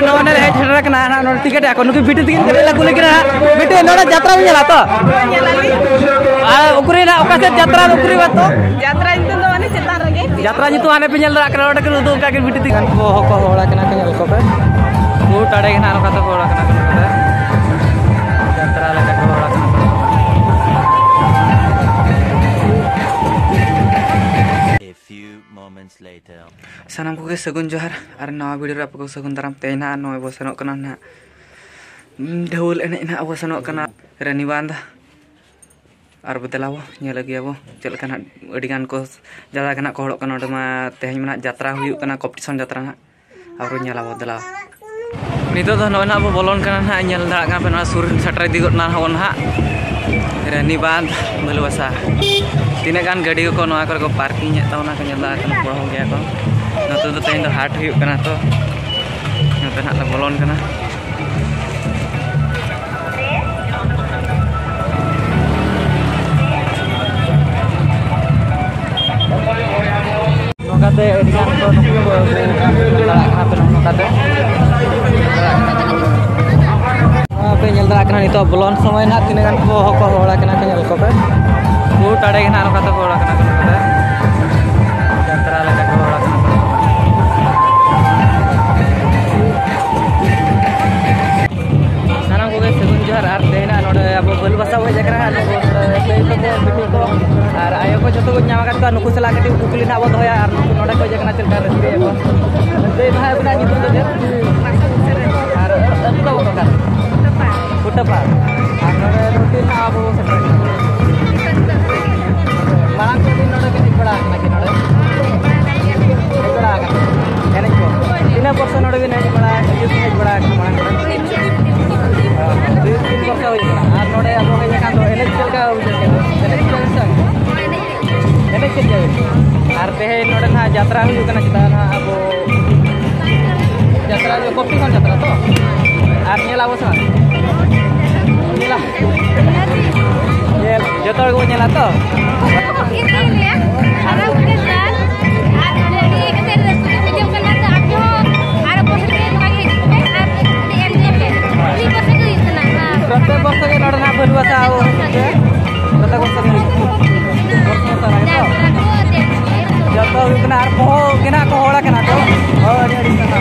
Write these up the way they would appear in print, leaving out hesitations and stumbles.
नोने hedge Harak ना ना ticket को नुकी बिटी तिकिन करे लागू लेकिन बिटी नोना यात्रा में चला तो आ उकरी ना ओका से यात्रा उकरी बातो यात्रा इनतो तो माने चेतान रगे यात्रा जितु आने पे ñel रा करा ओटा के दो का के बिटी तिकिन को हो होड़ा के ना के ñel को पे वो टाड़े के ना ओका तो होड़ा के ना यात्रा लगा के होड़ा के सानाम को सगुन जोहार और नवा वीडियो आपको सगुन दाराम तेना नय बसनों कना ना ढोल एने ना बसनों कना रानी बांध और बदलाव ñel लगी अब चल कना अडिगान को ज्यादा कना को हड़क कना मा तेहन मना यात्रा हुई कना कॉम्पिटिशन यात्रा ना और ñel बदलाव नितो तो नय ना अब बोलन कना ना ñel दा का पे ना सुर सटर दिगो ना होन हा रानी बांध बलुवासा तीना गान गाड़ी को नवा कर को पार्किंग तावना को ñel दा कना पड़ो गया को नतो तो तेन हाट हुई कना तो नते ना बोलन कना नोकाते एडिगान को नुको हाथ नोकाते पे ñel दा कना नितो बोलन समय ना तीना गान को हको होड़ा कना के ñel को पे वो टाड़े के ना नोकाते होड़ा कना को यात्रा लगा को होड़ा कना सानाम को सगुन जोहार आर तेना नोडे अब बलुवासा हो जकरा पे को बिटू को और आयो को जतो को ᱧामा का नुकु सला कटी कुकली ना अब दोया और नुकु नोडे को जकना चलका रस्ते को दे भाई बना नितु दे और अतो को का कुटपा और नोडे रोटी ना अब सटर मांग को दिन नोडे के बड़ा ना के नोडे बड़ा का एने को तीना परसेंट नोडे भी नहीं बड़ा ये बड़ा मांग तीन वर्ष हो गया और नोडे अब हो गया तो एने चलका एने चल और पे नोडे ना यात्रा हुई कना चिता ना अब यात्रा जो कॉम्पिटिशन यात्रा तो और ñel अब सा ñela ये जतो को ñela तो प्रत्येक वर्ष के नोडे ना बलुवासा आओ प्रत्येक वर्ष के जतो कना और को केना को होड़ा केना तो और अड़ी कना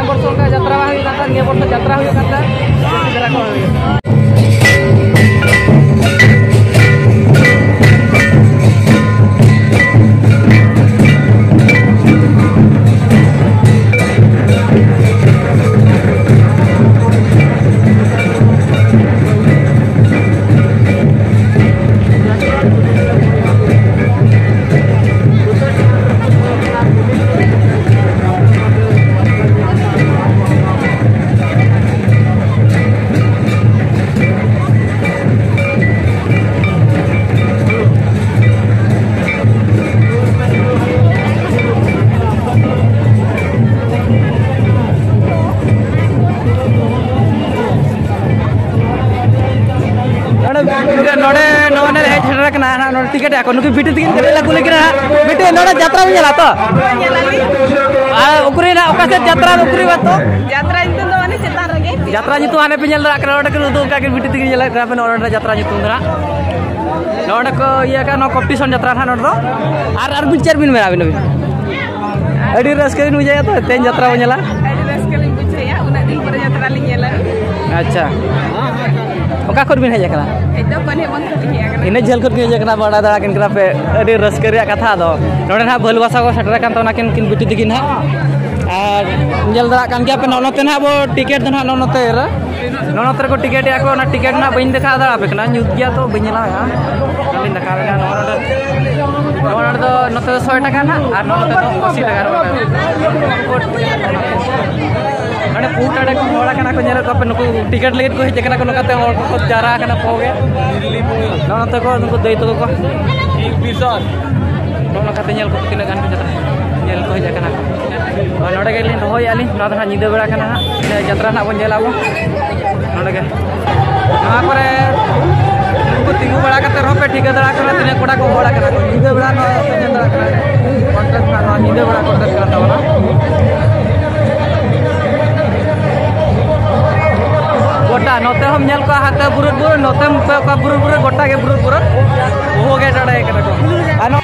मांग वर्ष का यात्रा हुआ निया वर्ष यात्रा हुआ टिकेट आको नुकी बिटी तिकिन करे लागू लेकिन बिटी नोडे यात्रा में चला तो उकरी ना ओका से यात्रा उकरी बात तो यात्रा इंतु दो माने चेतान रगे यात्रा जितु आने पे चल रहा नोडे के दो का के बिटी तिकिन चला पे नोडे यात्रा जितु दरा नोडे को ये का नो कंपटीशन यात्रा था नोडे आर पिक्चर बिन मेरा बिन अडी रस्के दिन मुझे तो तेन यात्रा में चला अडी रस्के लिंग बुझे या उना दिन पर यात्रा लिंग येला अच्छा ओका खोर बिन है जकरा एदो कोने मन खति है इन झल खोर के जकरा बड़ा दड़ा किन करा पे अडी रस्के रे कथा दो नोडे ना भलवासा को सटरा कान तो ना किन बिटी दिगिन है और जल दड़ा कान के पे नोनते ना वो टिकट ना नोनते रे नोनते को टिकट या को ना टिकट ना बइन देखा दड़ा पे ना न्यूज गया तो बइन ला या नली देखा रे नोनते तो नोते 100 টাকা ना और नोनते तो 80 টাকা अरे पूटाड़े को होड़ा कना को नेला पे नुकु टिकट लेट को हेजकना को नकाते और को जारा कना पोगे नोनते को नुकु देई तो को एक बिसन नोनकाते नेल को तिना गान जत्रा नेल को हेजकना को और नोडे गेलिन होय आली नोडा निदे बेड़ा कना जत्रा ना बन जेला बो नोडे के ना करे को तिंगु बड़ा कते रोपे ठिका दड़ा कना तिने कोडा को होड़ा कना को निदे बेड़ा न जत्रा कना कॉन्ट्रैक्ट ना निदे बेड़ा कॉन्ट्रैक्ट करा तावना गोटा नोते हम नेल को हाते बुरुट बुरुट नोते पे का बुरुट बुरुट गोटा के बुरुट बुरुट हो गे डड़े कना को आनो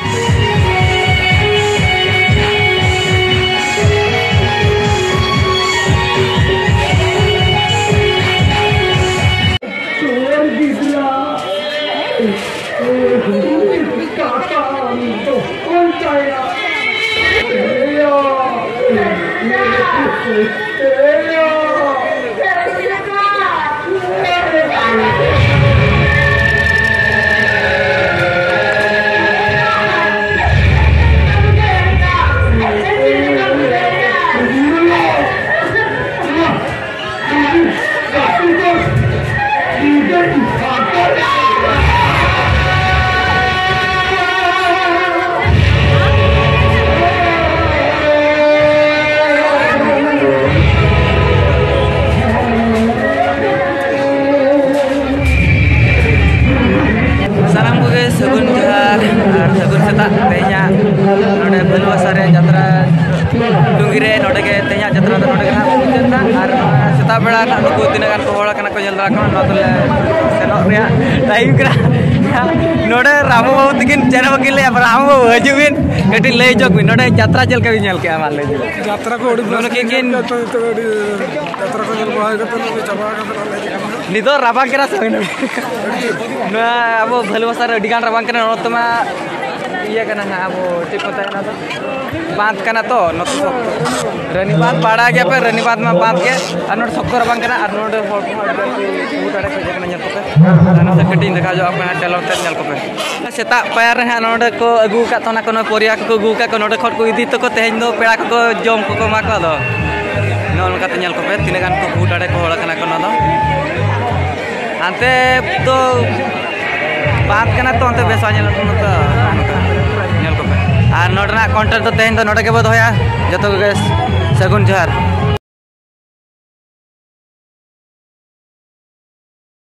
डुंगी नोडे तेजा जत्रा नोडे और सेता बेड़ा नुकु तीना गान को होड़ा कना को जलदा कना सेनो टाइम करा नोडे रामू बाबू तकिन चेना बकिन ले रामू बाबू हजुबिन कटी ले जोक बिन नोडे यात्रा चल के नेल के माल ले यात्रा को नोनो के किन यात्रा को जल बाय कते चबा कते निदो राबा केरा सइन ना अब भलवासा अडी गान राबा केना नोतमा iya kana na abo ठीक होता है ना तो बांध करना तो नोट रनी बांध पाड़ा गया पे रनी बांध में बांध के अनोट सक्कर बांध करना अनोट फॉल उठाड़े को जगह नजर को पे अनोट कटिंग देखा जो अपना टेलर ते नल को पे सेता पैर है अनोट को अगू का तो ना कोनो पोरिया को अगू का को नोट खट को इदी तो को तेहन दो पेड़ा को जम को मा को दो नोन का ते नल को पे तिने गान को उठाड़े को होड़ा कना को ना दो अंते तो बात करना तो अंते बेसा नेल को तो और नोडना कॉन्ट्रैक्ट तो तेहन तो नोडे के बद होया जतो के सगुन जोहार।